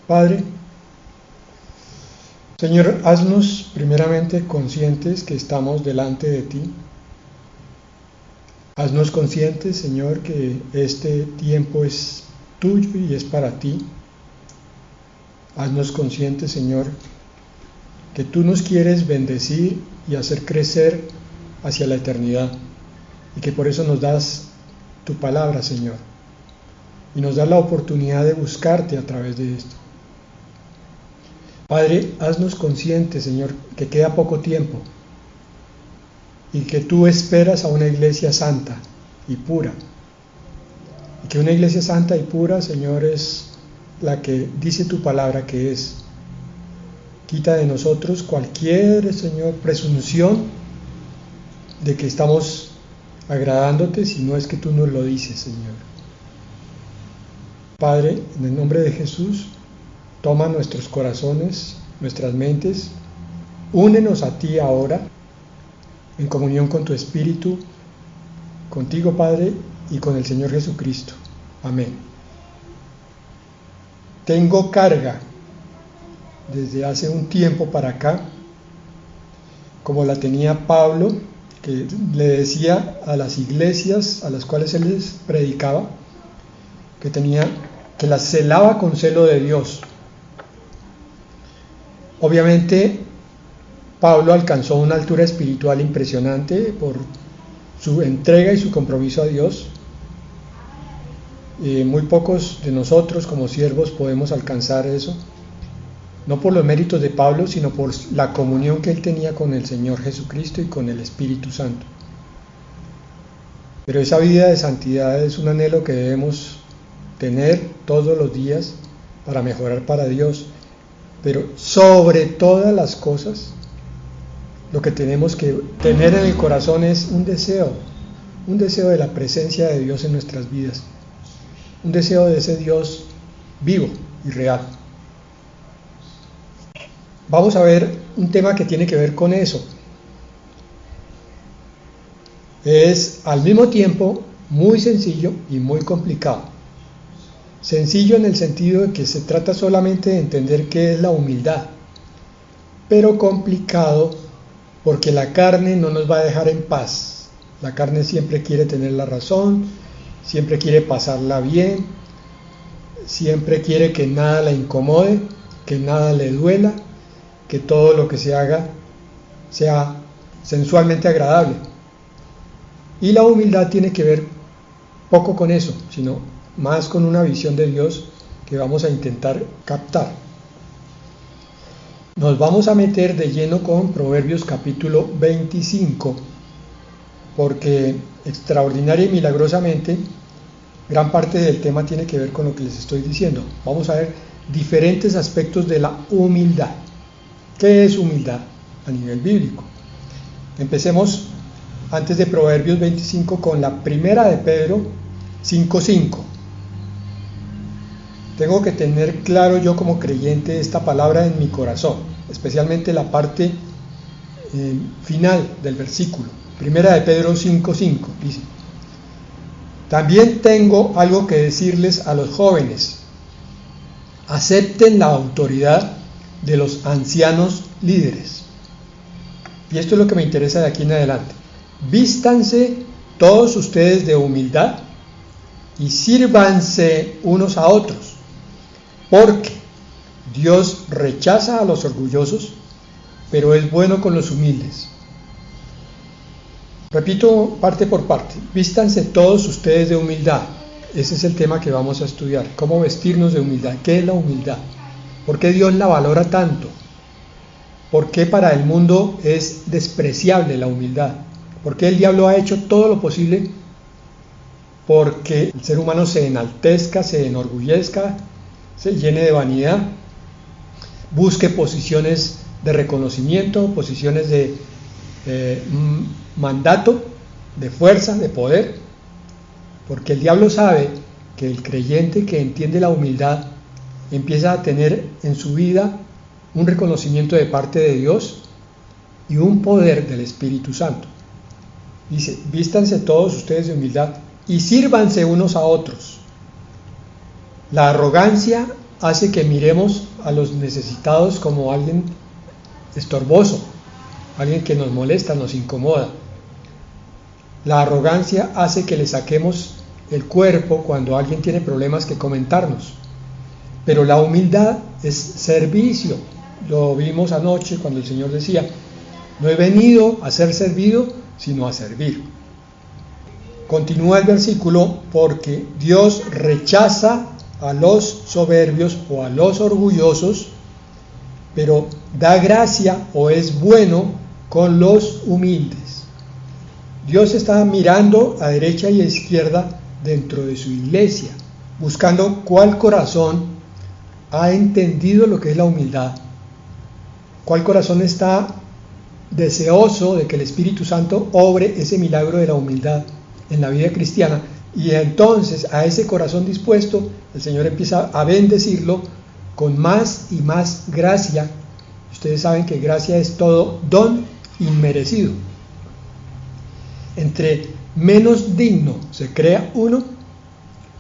Padre, Señor, haznos primeramente conscientes que estamos delante de ti. Haznos conscientes, Señor, que este tiempo es tuyo y es para ti. Haznos conscientes, Señor, que tú nos quieres bendecir y hacer crecer hacia la eternidad, y que por eso nos das tu palabra, Señor, y nos das la oportunidad de buscarte a través de esto. Padre, haznos conscientes, Señor, que queda poco tiempo y que tú esperas a una iglesia santa y pura, y que una iglesia santa y pura, Señor, es la que dice tu palabra que es. Quita de nosotros cualquier, Señor, presunción de que estamos agradándote, si no es que tú nos lo dices, Señor. Padre, en el nombre de Jesús, toma nuestros corazones, nuestras mentes, únenos a ti ahora, en comunión con tu Espíritu, contigo, Padre, y con el Señor Jesucristo. Amén. Tengo carga desde hace un tiempo para acá, como la tenía Pablo, que le decía a las iglesias a las cuales él les predicaba, que las celaba con celo de Dios. Obviamente, Pablo alcanzó una altura espiritual impresionante por su entrega y su compromiso a Dios. Muy pocos de nosotros como siervos podemos alcanzar eso, no por los méritos de Pablo, sino por la comunión que él tenía con el Señor Jesucristo y con el Espíritu Santo. Pero esa vida de santidad es un anhelo que debemos tener todos los días para mejorar para Dios. Pero sobre todas las cosas, lo que tenemos que tener en el corazón es un deseo de la presencia de Dios en nuestras vidas, un deseo de ese Dios vivo y real. Vamos a ver un tema que tiene que ver con eso. Es al mismo tiempo muy sencillo y muy complicado. Sencillo en el sentido de que se trata solamente de entender qué es la humildad, pero complicado porque la carne no nos va a dejar en paz. La carne siempre quiere tener la razón, siempre quiere pasarla bien, siempre quiere que nada la incomode, que nada le duela, que todo lo que se haga sea sensualmente agradable. Y la humildad tiene que ver poco con eso, sino más con una visión de Dios que vamos a intentar captar. Nos vamos a meter de lleno con Proverbios capítulo 25, porque extraordinaria y milagrosamente gran parte del tema tiene que ver con lo que les estoy diciendo. Vamos a ver diferentes aspectos de la humildad. ¿Qué es humildad a nivel bíblico? Empecemos antes de Proverbios 25 con la primera de Pedro 5:5. Tengo que tener claro yo como creyente esta palabra en mi corazón, especialmente la parte final del versículo. Primera de Pedro 5:5 dice: también tengo algo que decirles a los jóvenes. Acepten la autoridad de los ancianos líderes. Y esto es lo que me interesa de aquí en adelante. Vístanse todos ustedes de humildad y sírvanse unos a otros, porque Dios rechaza a los orgullosos, pero es bueno con los humildes. Repito parte por parte. Vístanse todos ustedes de humildad. Ese es el tema que vamos a estudiar. ¿Cómo vestirnos de humildad? ¿Qué es la humildad? ¿Por qué Dios la valora tanto? ¿Por qué para el mundo es despreciable la humildad? ¿Por qué el diablo ha hecho todo lo posible porque el ser humano se enaltezca, se enorgullezca, se llene de vanidad, busque posiciones de reconocimiento, posiciones de mandato, de fuerza, de poder? Porque el diablo sabe que el creyente que entiende la humildad empieza a tener en su vida un reconocimiento de parte de Dios y un poder del Espíritu Santo. Dice: vístanse todos ustedes de humildad y sírvanse unos a otros. La arrogancia hace que miremos a los necesitados como alguien estorboso, alguien que nos molesta, nos incomoda. La arrogancia hace que le saquemos el cuerpo cuando alguien tiene problemas que comentarnos. Pero la humildad es servicio. Lo vimos anoche cuando el Señor decía: no he venido a ser servido, sino a servir. Continúa el versículo: porque Dios rechaza a los soberbios o a los orgullosos, pero da gracia o es bueno con los humildes. Dios está mirando a derecha y a izquierda dentro de su iglesia, buscando cuál corazón ha entendido lo que es la humildad, cuál corazón está deseoso de que el Espíritu Santo obre ese milagro de la humildad en la vida cristiana, y entonces a ese corazón dispuesto el Señor empieza a bendecirlo con más y más gracia. Ustedes saben que gracia es todo don inmerecido. Entre menos digno se crea uno,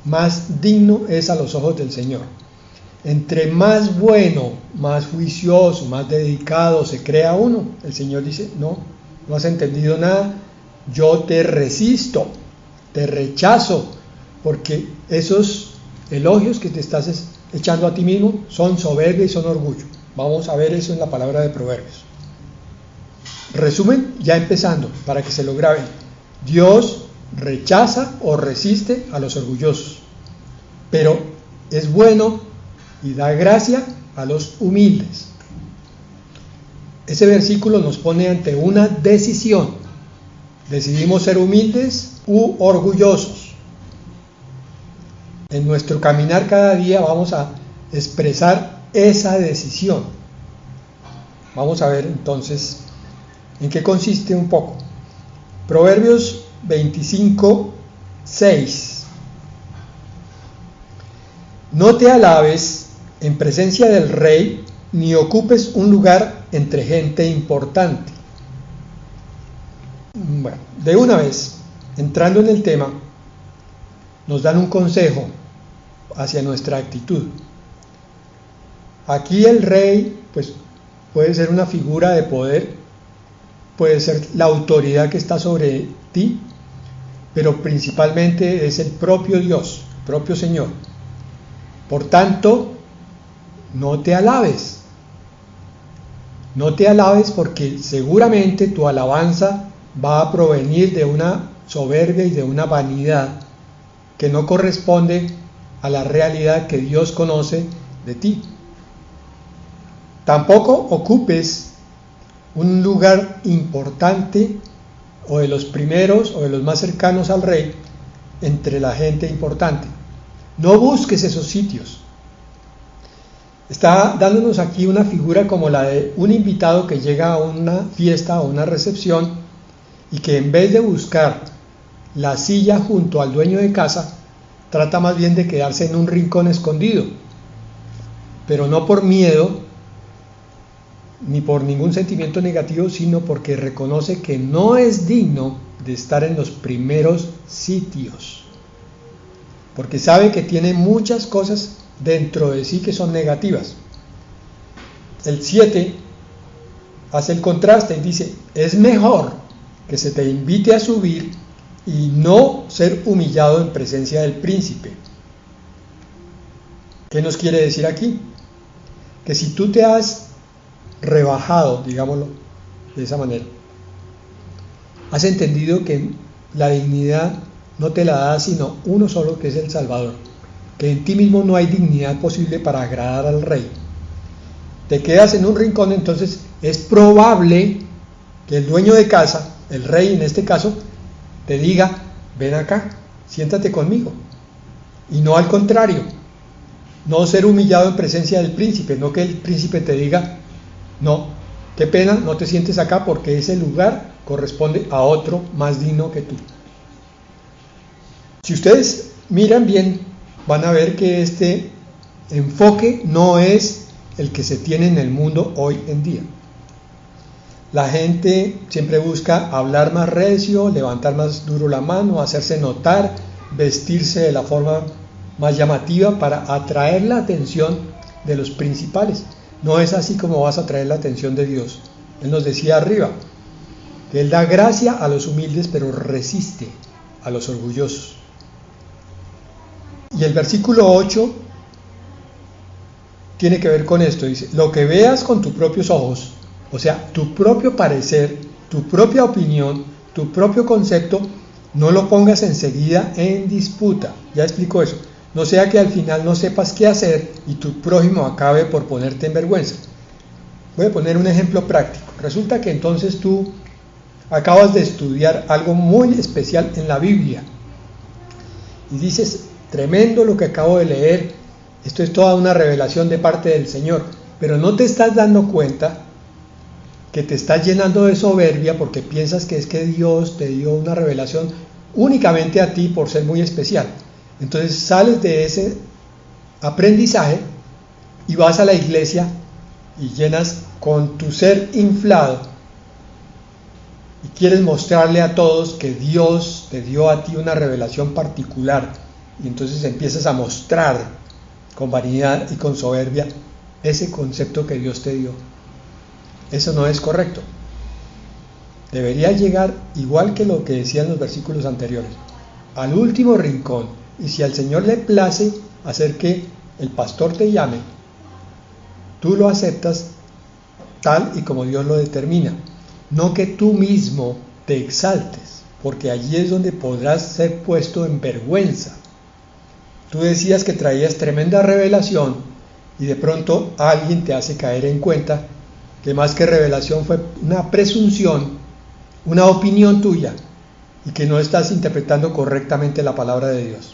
más digno es a los ojos del Señor. Entre más bueno, más juicioso, más dedicado se crea uno, el Señor dice: no has entendido nada, yo te resisto, te rechazo, porque esos elogios que te estás echando a ti mismo son soberbia y son orgullo. Vamos a ver eso en la palabra de Proverbios. Resumen, ya empezando, para que se lo graben: Dios rechaza o resiste a los orgullosos, pero es bueno y da gracia a los humildes. Ese versículo nos pone ante una decisión: decidimos ser humildes u orgullosos. En nuestro caminar cada día vamos a expresar esa decisión. Vamos a ver entonces en qué consiste un poco. Proverbios 25, 6. No te alabes en presencia del rey, ni ocupes un lugar entre gente importante. Bueno, de una vez, entrando en el tema, nos dan un consejo hacia nuestra actitud. Aquí el rey, pues, puede ser una figura de poder, puede ser la autoridad que está sobre ti, pero principalmente es el propio Dios, el propio Señor. Por tanto, no te alabes. No te alabes, porque seguramente tu alabanza va a provenir de una soberbia y de una vanidad que no corresponde a la realidad que Dios conoce de ti. Tampoco ocupes un lugar importante o de los primeros o de los más cercanos al rey entre la gente importante. No busques esos sitios. Está dándonos aquí una figura como la de un invitado que llega a una fiesta o una recepción y que en vez de buscar la silla junto al dueño de casa, trata más bien de quedarse en un rincón escondido, pero no por miedo ni por ningún sentimiento negativo, sino porque reconoce que no es digno de estar en los primeros sitios, porque sabe que tiene muchas cosas dentro de sí que son negativas. El 7 hace el contraste y dice: es mejor que se te invite a subir y no ser humillado en presencia del príncipe. ¿Qué nos quiere decir aquí? Que si tú te has rebajado, digámoslo de esa manera, has entendido que la dignidad no te la da sino uno solo, que es el Salvador, que en ti mismo no hay dignidad posible para agradar al rey, te quedas en un rincón, entonces es probable que el dueño de casa, el rey en este caso, te diga: ven acá, siéntate conmigo, y no al contrario, no ser humillado en presencia del príncipe, no que el príncipe te diga: no, qué pena, no te sientes acá porque ese lugar corresponde a otro más digno que tú. Si ustedes miran bien, van a ver que este enfoque no es el que se tiene en el mundo hoy en día. La gente siempre busca hablar más recio, levantar más duro la mano, hacerse notar, vestirse de la forma más llamativa para atraer la atención de los principales. No es así como vas a atraer la atención de Dios. Él nos decía arriba que Él da gracia a los humildes, pero resiste a los orgullosos. Y el versículo 8 tiene que ver con esto. Dice, lo que veas con tus propios ojos, o sea, tu propio parecer, tu propia opinión, tu propio concepto, no lo pongas enseguida en disputa. Ya explico eso. No sea que al final no sepas qué hacer y tu prójimo acabe por ponerte en vergüenza. Voy a poner un ejemplo práctico. Resulta que entonces tú acabas de estudiar algo muy especial en la Biblia y dices, tremendo lo que acabo de leer, esto es toda una revelación de parte del Señor, pero no te estás dando cuenta que te estás llenando de soberbia porque piensas que es que Dios te dio una revelación únicamente a ti por ser muy especial. Entonces sales de ese aprendizaje y vas a la iglesia y llenas con tu ser inflado y quieres mostrarle a todos que Dios te dio a ti una revelación particular, y entonces empiezas a mostrar con vanidad y con soberbia ese concepto que Dios te dio. Eso no es correcto. Debería llegar, igual que lo que decían los versículos anteriores, al último rincón, y si al Señor le place hacer que el pastor te llame, tú lo aceptas tal y como Dios lo determina, no que tú mismo te exaltes, porque allí es donde podrás ser puesto en vergüenza. Tú decías que traías tremenda revelación y de pronto alguien te hace caer en cuenta que más que revelación fue una presunción, una opinión tuya, y que no estás interpretando correctamente la palabra de Dios.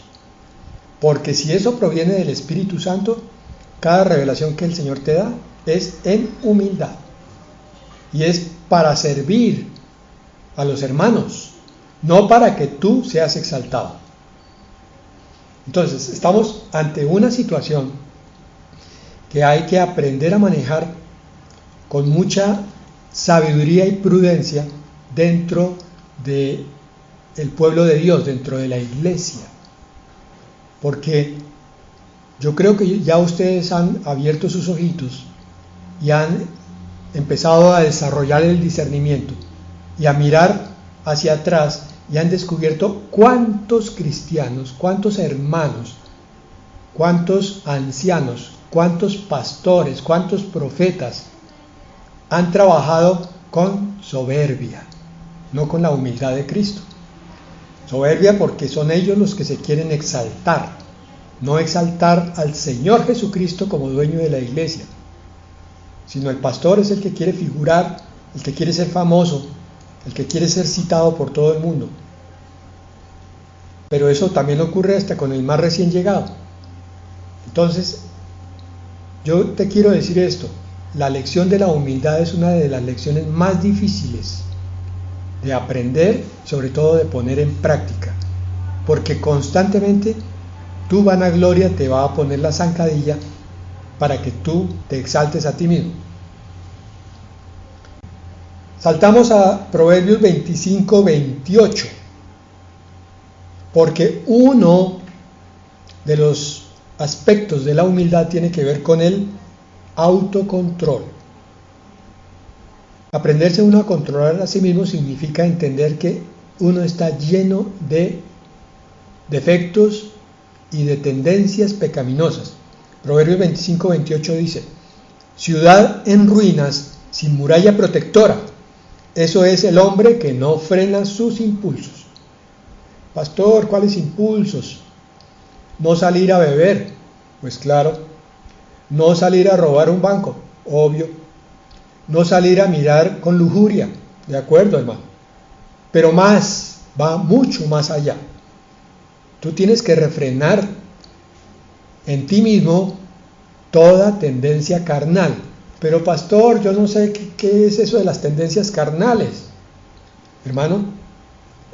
Porque si eso proviene del Espíritu Santo, cada revelación que el Señor te da es en humildad y es para servir a los hermanos, no para que tú seas exaltado. Entonces, estamos ante una situación que hay que aprender a manejar con mucha sabiduría y prudencia dentro del pueblo de Dios, dentro de la iglesia. Porque yo creo que ya ustedes han abierto sus ojitos y han empezado a desarrollar el discernimiento y a mirar hacia atrás y han descubierto cuántos cristianos, cuántos hermanos, cuántos ancianos, cuántos pastores, cuántos profetas han trabajado con soberbia, no con la humildad de Cristo. Soberbia porque son ellos los que se quieren exaltar, no exaltar al Señor Jesucristo como dueño de la iglesia, sino el pastor es el que quiere figurar, el que quiere ser famoso, el que quiere ser citado por todo el mundo. Pero eso también ocurre hasta con el más recién llegado. Entonces, yo te quiero decir esto, la lección de la humildad es una de las lecciones más difíciles de aprender, sobre todo de poner en práctica, porque constantemente tu vanagloria te va a poner la zancadilla para que tú te exaltes a ti mismo. Saltamos a Proverbios 25-28, porque uno de los aspectos de la humildad tiene que ver con el autocontrol. Aprenderse uno a controlar a sí mismo significa entender que uno está lleno de defectos y de tendencias pecaminosas. Proverbios 25-28 dice, ciudad en ruinas sin muralla protectora, eso es el hombre que no frena sus impulsos. Pastor, ¿cuáles impulsos? No salir a beber, pues claro. No salir a robar un banco, obvio. No salir a mirar con lujuria, de acuerdo, hermano. Pero más, va mucho más allá. Tú tienes que refrenar en ti mismo toda tendencia carnal. Pero pastor, yo no sé qué es eso de las tendencias carnales. Hermano,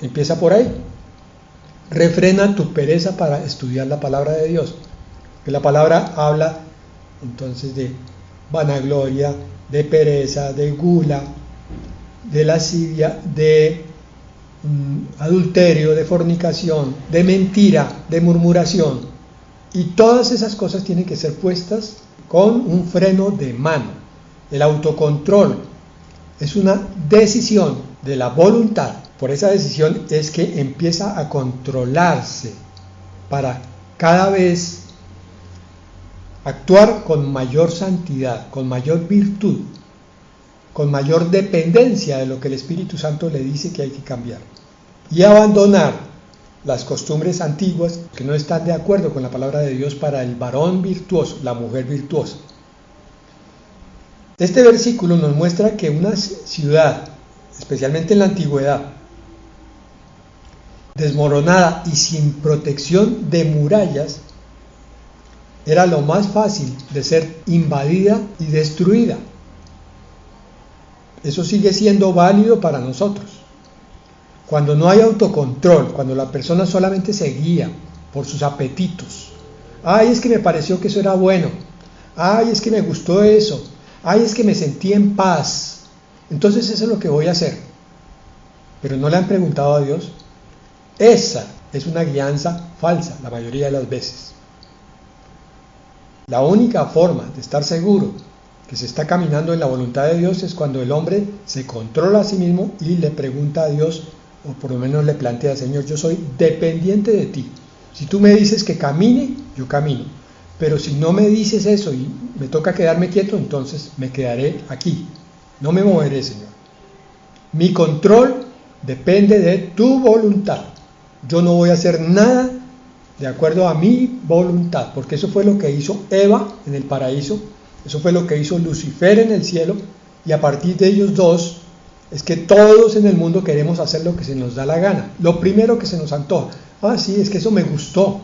empieza por ahí. Refrena tu pereza para estudiar la palabra de Dios. Que la palabra habla entonces de vanagloria, de pereza, de gula, de lascivia, de adulterio, de fornicación, de mentira, de murmuración. Y todas esas cosas tienen que ser puestas con un freno de mano. El autocontrol es una decisión de la voluntad. Por esa decisión es que empieza a controlarse para cada vez actuar con mayor santidad, con mayor virtud, con mayor dependencia de lo que el Espíritu Santo le dice que hay que cambiar. Y abandonar las costumbres antiguas que no están de acuerdo con la palabra de Dios para el varón virtuoso, la mujer virtuosa. Este versículo nos muestra que una ciudad, especialmente en la antigüedad, desmoronada y sin protección de murallas, era lo más fácil de ser invadida y destruida. Eso sigue siendo válido para nosotros. Cuando no hay autocontrol, cuando la persona solamente se guía por sus apetitos. Ay, es que me pareció que eso era bueno. Ay, es que me gustó eso. Ay, es que me sentí en paz. Entonces eso es lo que voy a hacer. Pero no le han preguntado a Dios. Esa es una guianza falsa la mayoría de las veces. La única forma de estar seguro que se está caminando en la voluntad de Dios es cuando el hombre se controla a sí mismo y le pregunta a Dios, o por lo menos le plantea: Señor, yo soy dependiente de ti. Si tú me dices que camine, yo camino. Pero si no me dices eso y me toca quedarme quieto, entonces me quedaré aquí. No me moveré, Señor. Mi control depende de tu voluntad. Yo no voy a hacer nada de acuerdo a mi voluntad, porque eso fue lo que hizo Eva en el paraíso, eso fue lo que hizo Lucifer en el cielo, y a partir de ellos dos es que todos en el mundo queremos hacer lo que se nos da la gana, lo primero que se nos antoja. Ah, sí, es que eso me gustó.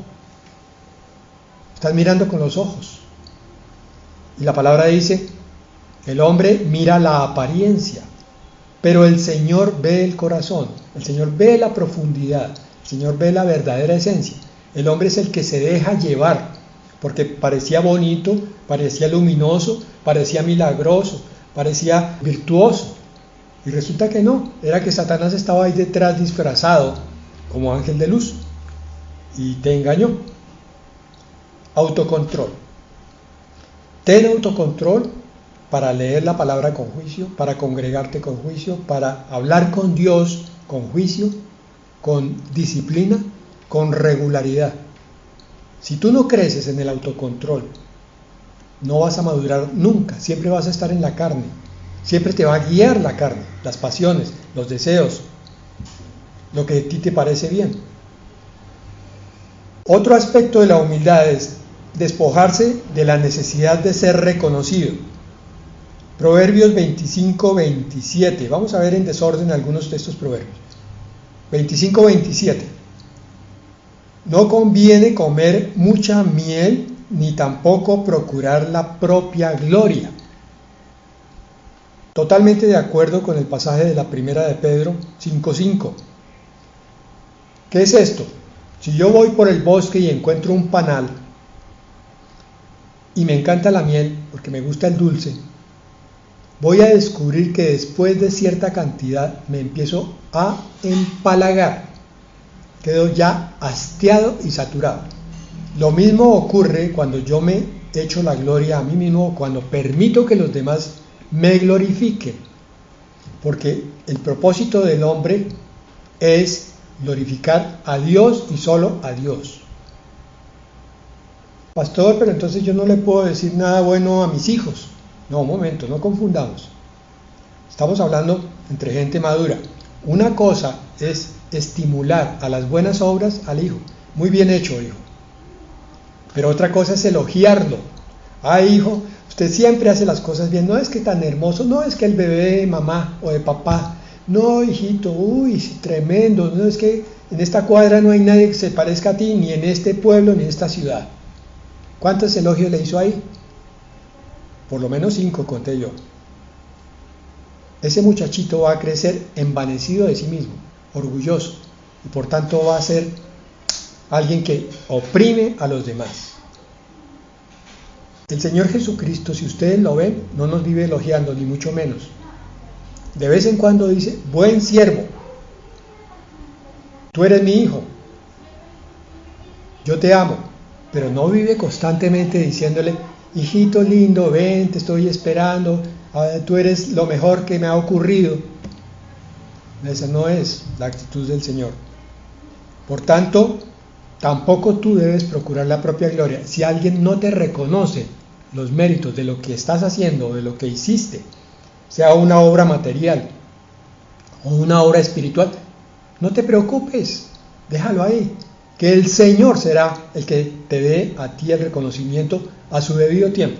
Estás mirando con los ojos. Y la palabra dice, el hombre mira la apariencia, pero el Señor ve el corazón, el Señor ve la profundidad, el Señor ve la verdadera esencia. El hombre es el que se deja llevar, porque parecía bonito, parecía luminoso, parecía milagroso, parecía virtuoso. Y resulta que no, era que Satanás estaba ahí detrás disfrazado como ángel de luz y te engañó. Autocontrol. Ten autocontrol para leer la palabra con juicio, para congregarte con juicio, para hablar con Dios con juicio, con disciplina, con regularidad. Si tú no creces en el autocontrol, no vas a madurar nunca, siempre vas a estar en la carne, siempre te va a guiar la carne, las pasiones, los deseos, lo que a ti te parece bien. Otro aspecto de la humildad es despojarse de la necesidad de ser reconocido. Proverbios 25-27, vamos a ver en desorden algunos de estos proverbios. 25-27. No conviene comer mucha miel, ni tampoco procurar la propia gloria. Totalmente de acuerdo con el pasaje de la primera de Pedro 5:5. ¿Qué es esto? Si yo voy por el bosque y encuentro un panal, y me encanta la miel, porque me gusta el dulce, voy a descubrir que después de cierta cantidad me empiezo a empalagar. Quedo ya hastiado y saturado. Lo mismo ocurre cuando yo me echo la gloria a mí mismo, cuando permito que los demás me glorifiquen. Porque el propósito del hombre es glorificar a Dios y solo a Dios. Pastor, pero entonces yo no le puedo decir nada bueno a mis hijos. No, un momento, no confundamos. Estamos hablando entre gente madura. Una cosa es estimular a las buenas obras al hijo. Muy bien hecho, hijo. Pero otra cosa es elogiarlo. Ay, hijo, usted siempre hace las cosas bien. No es que tan hermoso, no es que el bebé de mamá o de papá. No, hijito, uy, tremendo. No es que en esta cuadra no hay nadie que se parezca a ti, ni en este pueblo, ni en esta ciudad. ¿Cuántos elogios le hizo ahí? Por lo menos 5 conté yo. Ese muchachito va a crecer envanecido de sí mismo, orgulloso, y por tanto va a ser alguien que oprime a los demás. El Señor Jesucristo, si ustedes lo ven, no nos vive elogiando, ni mucho menos. De vez en cuando dice, buen siervo, tú eres mi hijo, yo te amo, pero no vive constantemente diciéndole, hijito lindo, ven, te estoy esperando, tú eres lo mejor que me ha ocurrido. Esa no es la actitud del Señor. Por tanto, tampoco tú debes procurar la propia gloria. Si alguien no te reconoce los méritos de lo que estás haciendo, de lo que hiciste, sea una obra material o una obra espiritual, no te preocupes, déjalo ahí, que el Señor será el que te dé a ti el reconocimiento a su debido tiempo.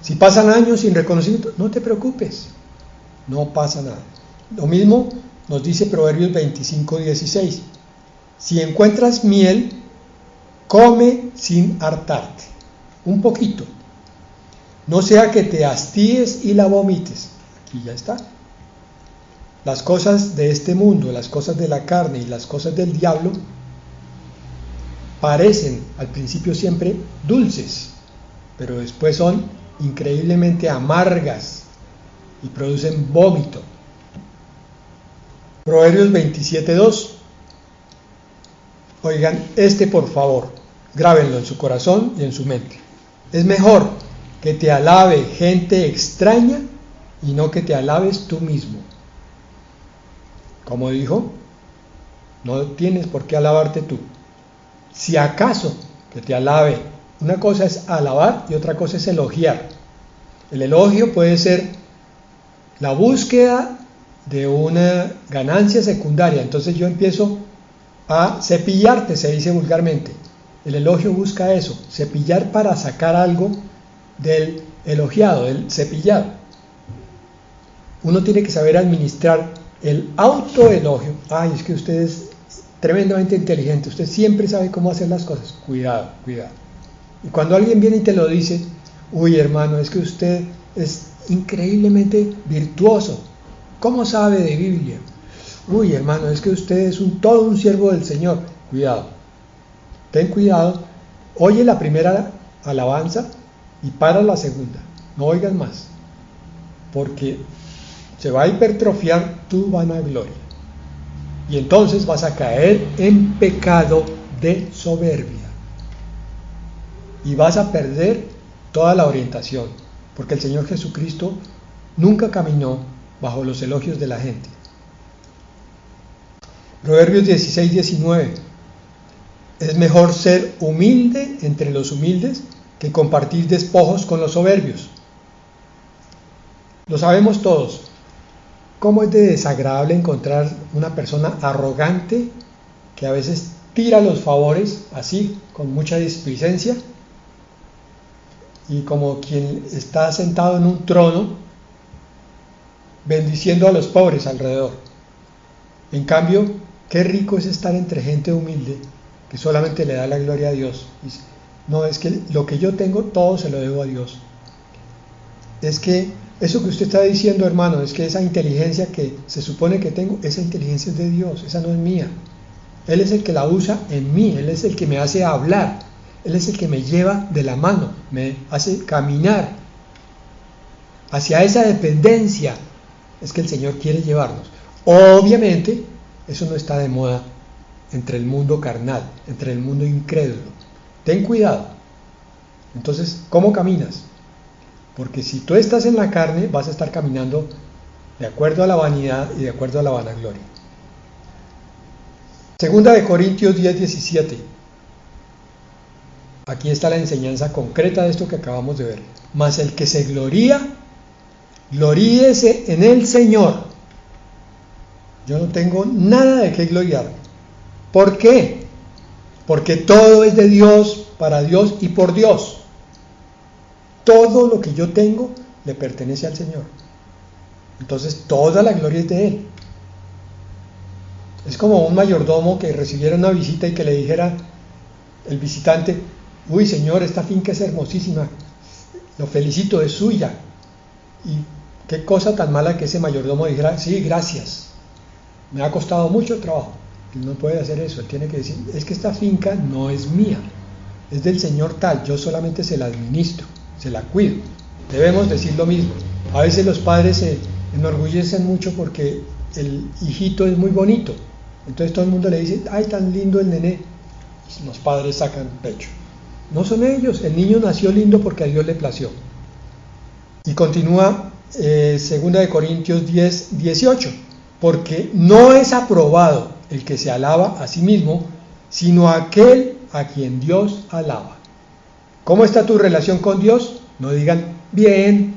Si pasan años sin reconocimiento, no te preocupes, no pasa nada. Lo mismo nos dice Proverbios 25:16. Si encuentras miel, come sin hartarte, un poquito, no sea que te hastíes y la vomites. Aquí ya está. Las cosas de este mundo, las cosas de la carne y las cosas del diablo parecen al principio siempre dulces, pero después son increíblemente amargas y producen vómito. Proverbios 27:2. Oigan, por favor, grábenlo en su corazón y en su mente. Es mejor que te alabe gente extraña y no que te alabes tú mismo. Como dijo, no tienes por qué alabarte tú. Si acaso que te alabe, una cosa es alabar y otra cosa es elogiar. El elogio puede ser la búsqueda de una ganancia secundaria. Entonces yo empiezo a cepillarte, se dice vulgarmente. El elogio busca eso, cepillar para sacar algo del elogiado, del cepillado. Uno tiene que saber administrar el autoelogio. Ay, es que usted es tremendamente inteligente, usted siempre sabe cómo hacer las cosas. Cuidado, cuidado. Y cuando alguien viene y te lo dice, uy hermano, es que usted es increíblemente virtuoso, ¿cómo sabe de Biblia? Uy hermano, es que usted es todo un siervo del Señor. Cuidado, ten cuidado, oye la primera alabanza y para la segunda, no oigas más, porque se va a hipertrofiar tu vanagloria y entonces vas a caer en pecado de soberbia y vas a perder toda la orientación, porque el Señor Jesucristo nunca caminó bajo los elogios de la gente. Proverbios 16:19. Es mejor ser humilde entre los humildes que compartir despojos con los soberbios. Lo sabemos todos. ¿Cómo es de desagradable encontrar una persona arrogante que a veces tira los favores así, con mucha displicencia, y como quien está sentado en un trono, bendiciendo a los pobres alrededor? En cambio, qué rico es estar entre gente humilde que solamente le da la gloria a Dios. Dice, no, es que lo que yo tengo todo se lo debo a Dios. Es que eso que usted está diciendo, hermano, es que esa inteligencia que se supone que tengo, esa inteligencia es de Dios, esa no es mía. Él es el que la usa en mí, Él es el que me hace hablar, Él es el que me lleva de la mano, me hace caminar hacia esa dependencia. Es que el Señor quiere llevarnos. Obviamente, eso no está de moda entre el mundo carnal, entre el mundo incrédulo. Ten cuidado. Entonces, ¿cómo caminas? Porque si tú estás en la carne, vas a estar caminando de acuerdo a la vanidad y de acuerdo a la vanagloria. Segunda de Corintios 10:17. Aquí está la enseñanza concreta de esto que acabamos de ver. Mas el que se gloría, gloríese en el Señor. Yo no tengo nada de qué gloriarme. ¿Por qué? Porque todo es de Dios, para Dios y por Dios. Todo lo que yo tengo le pertenece al Señor. Entonces toda la gloria es de Él. Es como un mayordomo que recibiera una visita y que le dijera el visitante, uy señor, esta finca es hermosísima, lo felicito, es suya. Y qué cosa tan mala que ese mayordomo dijera, sí, gracias, me ha costado mucho trabajo. Él no puede hacer eso, él tiene que decir, es que esta finca no es mía, es del señor tal, yo solamente se la administro, se la cuido. Debemos decir lo mismo. A veces los padres se enorgullecen mucho porque el hijito es muy bonito, entonces todo el mundo le dice, ay, tan lindo el nené. Los padres sacan pecho. No son ellos, el niño nació lindo porque a Dios le plació. Y continúa 2 Corintios 10, 18, porque no es aprobado el que se alaba a sí mismo, sino aquel a quien Dios alaba. ¿Cómo está tu relación con Dios? No digan, bien,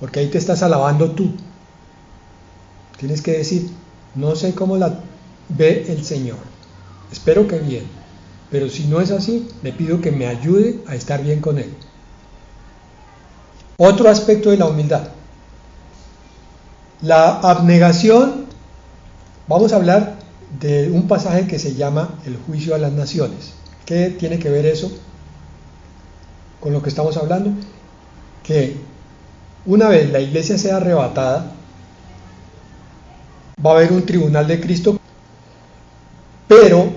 porque ahí te estás alabando tú. Tienes que decir, no sé cómo la ve el Señor, espero que bien, pero si no es así, le pido que me ayude a estar bien con Él. Otro aspecto de la humildad, la abnegación. Vamos a hablar de un pasaje que se llama el juicio a las naciones. ¿Qué tiene que ver eso con lo que estamos hablando? Que una vez la iglesia sea arrebatada, va a haber un tribunal de Cristo, pero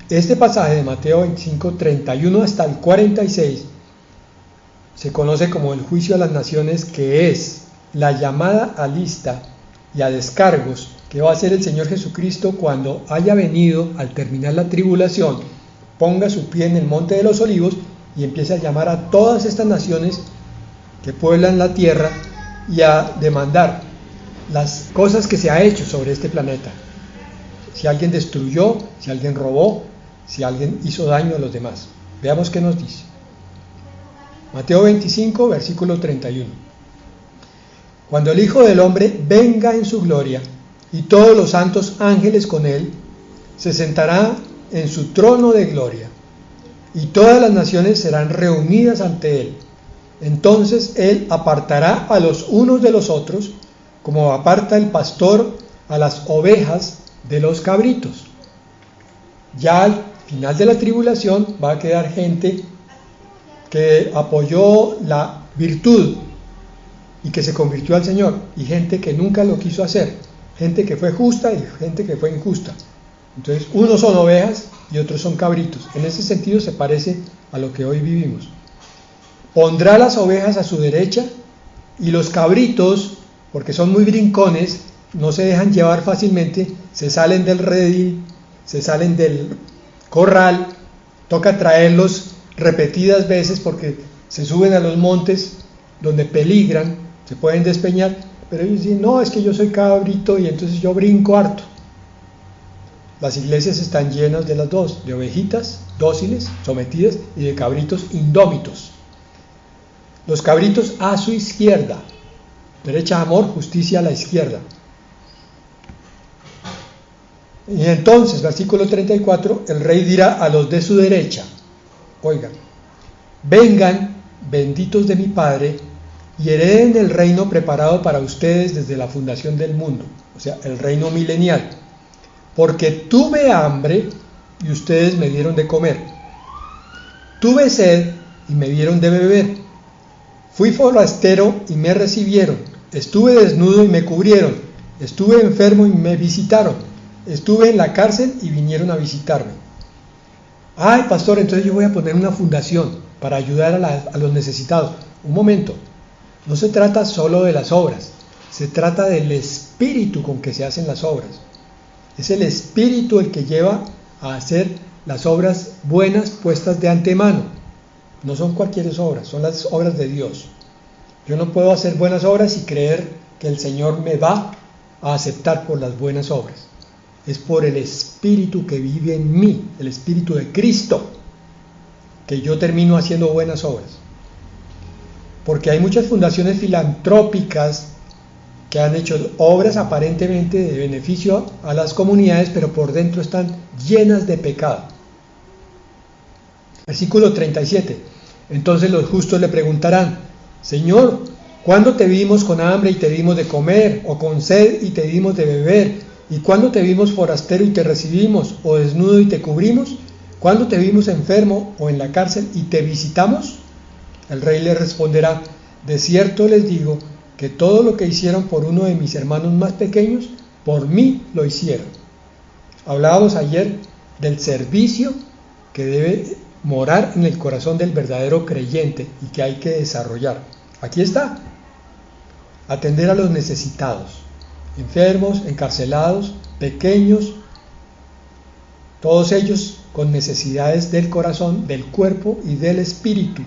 este pasaje de Mateo 25, 31 hasta el 46 se conoce como el juicio a las naciones, que es la llamada a lista y a descargos que va a hacer el Señor Jesucristo cuando haya venido al terminar la tribulación, ponga su pie en el monte de los olivos y empiece a llamar a todas estas naciones que pueblan la tierra y a demandar las cosas que se ha hecho sobre este planeta. Si alguien destruyó, si alguien robó, si alguien hizo daño a los demás. Veamos qué nos dice. Mateo 25, versículo 31. Cuando el Hijo del Hombre venga en su gloria y todos los santos ángeles con él, se sentará en su trono de gloria y todas las naciones serán reunidas ante él. Entonces él apartará a los unos de los otros, como aparta el pastor a las ovejas de los cabritos. Ya al final de la tribulación va a quedar gente que apoyó la virtud y que se convirtió al Señor, y gente que nunca lo quiso hacer, gente que fue justa y gente que fue injusta. Entonces, unos son ovejas y otros son cabritos. En ese sentido se parece a lo que hoy vivimos. Pondrá las ovejas a su derecha y los cabritos, porque son muy brincones, no se dejan llevar fácilmente, se salen del redil, se salen del corral, toca traerlos repetidas veces porque se suben a los montes donde peligran, se pueden despeñar, pero ellos dicen, no, es que yo soy cabrito y entonces yo brinco harto. Las iglesias están llenas de las dos, de ovejitas dóciles, sometidas, y de cabritos indómitos. Los cabritos a su izquierda, derecha amor, justicia a la izquierda. Y entonces, versículo 34, el rey dirá a los de su derecha, oigan, vengan, benditos de mi Padre, y hereden el reino preparado para ustedes desde la fundación del mundo, o sea, el reino milenial. Porque tuve hambre y ustedes me dieron de comer. Tuve sed y me dieron de beber. Fui forastero y me recibieron. Estuve desnudo y me cubrieron. Estuve enfermo y me visitaron. Estuve en la cárcel y vinieron a visitarme. Ay, pastor, entonces yo voy a poner una fundación para ayudar a los necesitados. Un momento, no se trata solo de las obras, se trata del espíritu con que se hacen las obras. Es el espíritu el que lleva a hacer las obras buenas puestas de antemano. No son cualquier obras, son las obras de Dios. Yo no puedo hacer buenas obras y creer que el Señor me va a aceptar por las buenas obras. Es por el espíritu que vive en mí, el espíritu de Cristo, que yo termino haciendo buenas obras. Porque hay muchas fundaciones filantrópicas que han hecho obras aparentemente de beneficio a las comunidades, pero por dentro están llenas de pecado. Versículo 37. Entonces los justos le preguntarán, Señor, ¿cuándo te vimos con hambre y te dimos de comer, o con sed y te dimos de beber? ¿Y cuándo te vimos forastero y te recibimos, o desnudo y te cubrimos? ¿Cuándo te vimos enfermo o en la cárcel y te visitamos? El rey le responderá, de cierto les digo que todo lo que hicieron por uno de mis hermanos más pequeños, por mí lo hicieron. Hablábamos ayer del servicio que debe morar en el corazón del verdadero creyente y que hay que desarrollar. Aquí está, atender a los necesitados, enfermos, encarcelados, pequeños, todos ellos con necesidades del corazón, del cuerpo y del espíritu.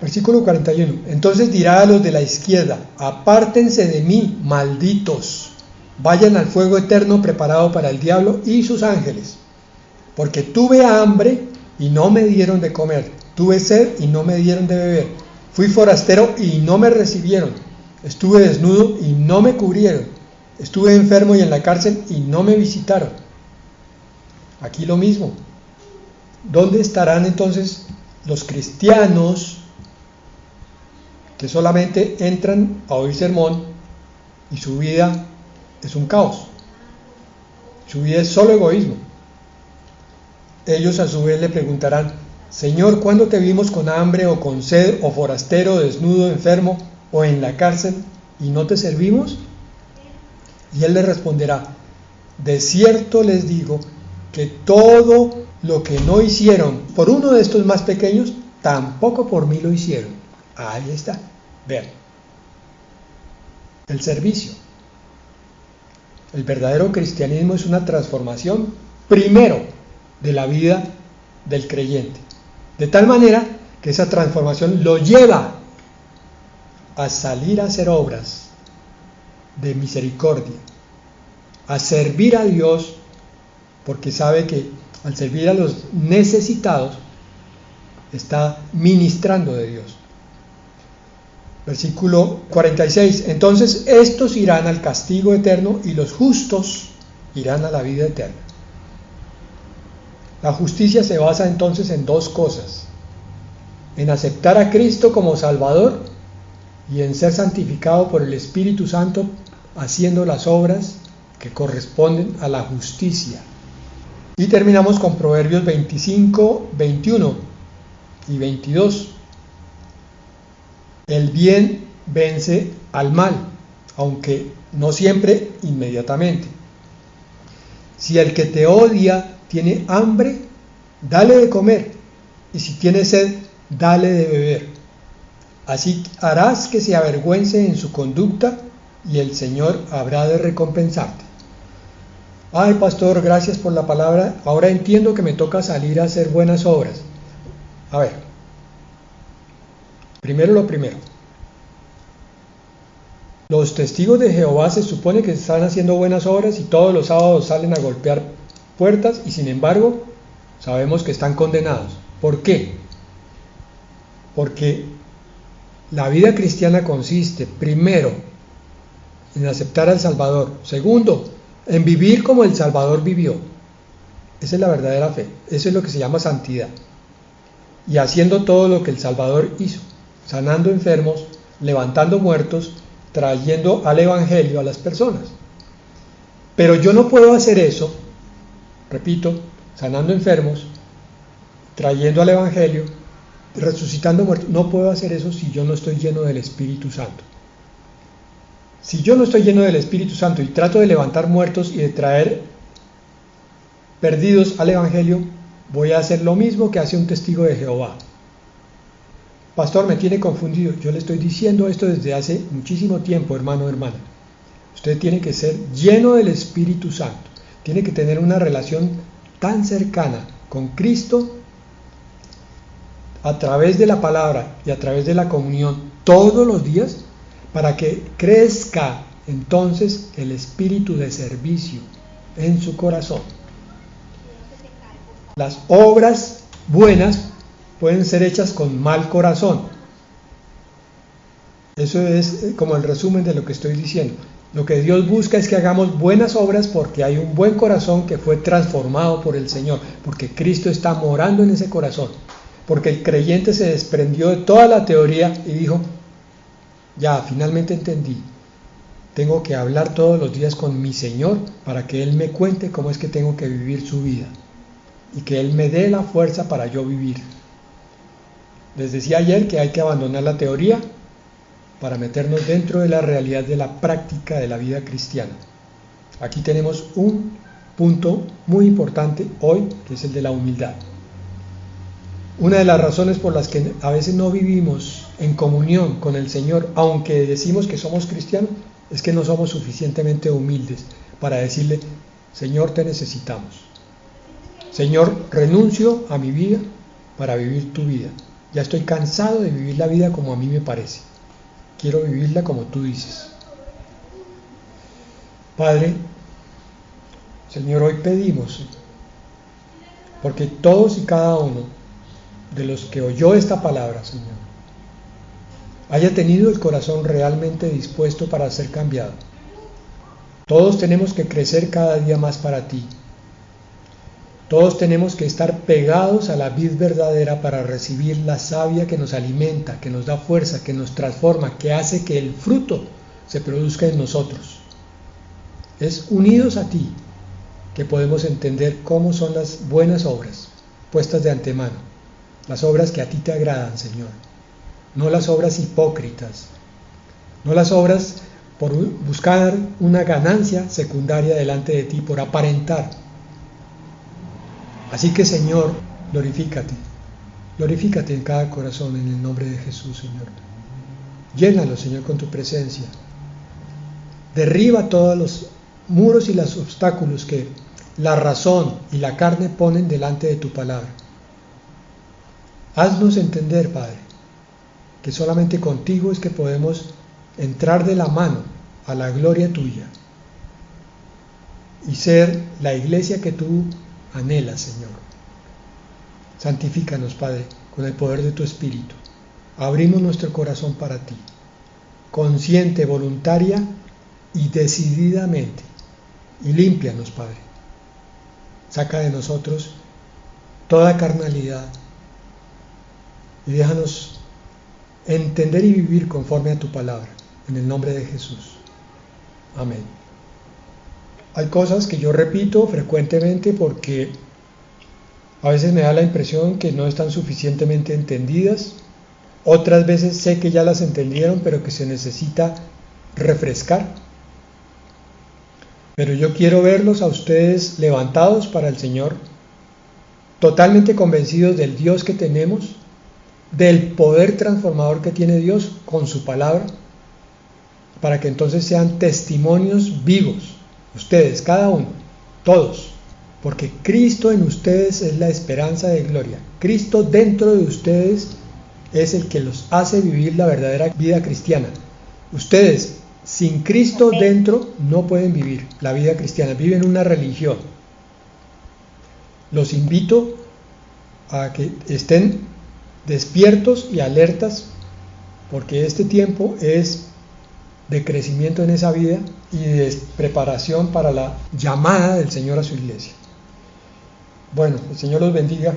Versículo 41. Entonces dirá a los de la izquierda: apártense de mí, malditos, vayan al fuego eterno preparado para el diablo y sus ángeles, porque tuve hambre y no me dieron de comer, tuve sed y no me dieron de beber, fui forastero y no me recibieron, estuve desnudo y no me cubrieron, estuve enfermo y en la cárcel y no me visitaron. Aquí lo mismo. ¿Dónde estarán entonces los cristianos que solamente entran a oír sermón y su vida es un caos? Su vida es solo egoísmo. Ellos a su vez le preguntarán: Señor, ¿cuándo te vimos con hambre o con sed o forastero, desnudo, enfermo o en la cárcel y no te servimos? Y él les responderá: de cierto les digo que todo lo que no hicieron por uno de estos más pequeños, tampoco por mí lo hicieron. Ahí está. Vean. El servicio. El verdadero cristianismo es una transformación primero de la vida del creyente. De tal manera que esa transformación lo lleva a salir a hacer obras de misericordia, a servir a Dios, porque sabe que al servir a los necesitados está ministrando de Dios. Versículo 46. Entonces estos irán al castigo eterno y los justos irán a la vida eterna. La justicia se basa entonces en dos cosas: en aceptar a Cristo como Salvador y en ser santificado por el Espíritu Santo haciendo las obras que corresponden a la justicia. Y terminamos con Proverbios 25, 21 y 22. El bien vence al mal, aunque no siempre inmediatamente. Si el que te odia tiene hambre, dale de comer, y si tiene sed, dale de beber. Así harás que se avergüence en su conducta, y el Señor habrá de recompensarte. Ay, pastor, gracias por la palabra. Ahora entiendo que me toca salir a hacer buenas obras. A ver, primero lo primero. Los testigos de Jehová se supone que están haciendo buenas obras y todos los sábados salen a golpear puertas, y sin embargo sabemos que están condenados. ¿Por qué? Porque la vida cristiana consiste, primero, en aceptar al Salvador. Segundo, en vivir como el Salvador vivió. Esa es la verdadera fe. Eso es lo que se llama santidad. Y haciendo todo lo que el Salvador hizo, sanando enfermos, levantando muertos, trayendo al Evangelio a las personas. Pero yo no puedo hacer eso, repito, sanando enfermos, trayendo al Evangelio, resucitando muertos. No puedo hacer eso si yo no estoy lleno del Espíritu Santo. Si yo no estoy lleno del Espíritu Santo y trato de levantar muertos y de traer perdidos al Evangelio, voy a hacer lo mismo que hace un testigo de Jehová. Pastor, me tiene confundido. Yo le estoy diciendo esto desde hace muchísimo tiempo, hermano, hermana. Usted tiene que ser lleno del Espíritu Santo. Tiene que tener una relación tan cercana con Cristo a través de la palabra y a través de la comunión todos los días, para que crezca entonces el espíritu de servicio en su corazón. Las obras buenas pueden ser hechas con mal corazón. Eso es como el resumen de lo que estoy diciendo. Lo que Dios busca es que hagamos buenas obras porque hay un buen corazón que fue transformado por el Señor, porque Cristo está morando en ese corazón, porque el creyente se desprendió de toda la teoría y dijo: ya, finalmente entendí, tengo que hablar todos los días con mi Señor para que Él me cuente cómo es que tengo que vivir su vida y que Él me dé la fuerza para yo vivir. Les decía ayer que hay que abandonar la teoría para meternos dentro de la realidad de la práctica de la vida cristiana. Aquí tenemos un punto muy importante hoy, que es el de la humildad. Una de las razones por las que a veces no vivimos en comunión con el Señor, aunque decimos que somos cristianos, es que no somos suficientemente humildes para decirle: Señor, te necesitamos. Señor, renuncio a mi vida para vivir tu vida. Ya estoy cansado de vivir la vida como a mí me parece. Quiero vivirla como tú dices. Padre, Señor, hoy pedimos, porque todos y cada uno de los que oyó esta palabra, Señor, haya tenido el corazón realmente dispuesto para ser cambiado. Todos tenemos que crecer cada día más para ti. Todos tenemos que estar pegados a la vid verdadera para recibir la savia que nos alimenta, que nos da fuerza, que nos transforma, que hace que el fruto se produzca en nosotros. Es unidos a ti que podemos entender cómo son las buenas obras puestas de antemano, las obras que a ti te agradan, Señor, no las obras hipócritas, no las obras por buscar una ganancia secundaria delante de ti, por aparentar. Así que, Señor, glorifícate en cada corazón en el nombre de Jesús, Señor. Llénalo, Señor, con tu presencia. Derriba todos los muros y los obstáculos que la razón y la carne ponen delante de tu palabra. Haznos entender, Padre, que solamente contigo es que podemos entrar de la mano a la gloria tuya y ser la iglesia que tú anhelas, Señor. Santifícanos, Padre, con el poder de tu Espíritu. Abrimos nuestro corazón para ti, consciente, voluntaria y decididamente. Y límpianos, Padre. Saca de nosotros toda carnalidad y déjanos entender y vivir conforme a tu palabra, en el nombre de Jesús. Amén. Hay cosas que yo repito frecuentemente porque a veces me da la impresión que no están suficientemente entendidas, otras veces sé que ya las entendieron, pero que se necesita refrescar. Pero yo quiero verlos a ustedes levantados para el Señor, totalmente convencidos del Dios que tenemos, del poder transformador que tiene Dios con su palabra, para que entonces sean testimonios vivos, ustedes, cada uno, todos, porque Cristo en ustedes es la esperanza de gloria. Cristo dentro de ustedes es el que los hace vivir la verdadera vida cristiana. Ustedes, sin Cristo dentro, no pueden vivir la vida cristiana, viven una religión. Los invito a que estén despiertos y alertas, porque este tiempo es de crecimiento en esa vida y de preparación para la llamada del Señor a su iglesia. Bueno, el Señor los bendiga.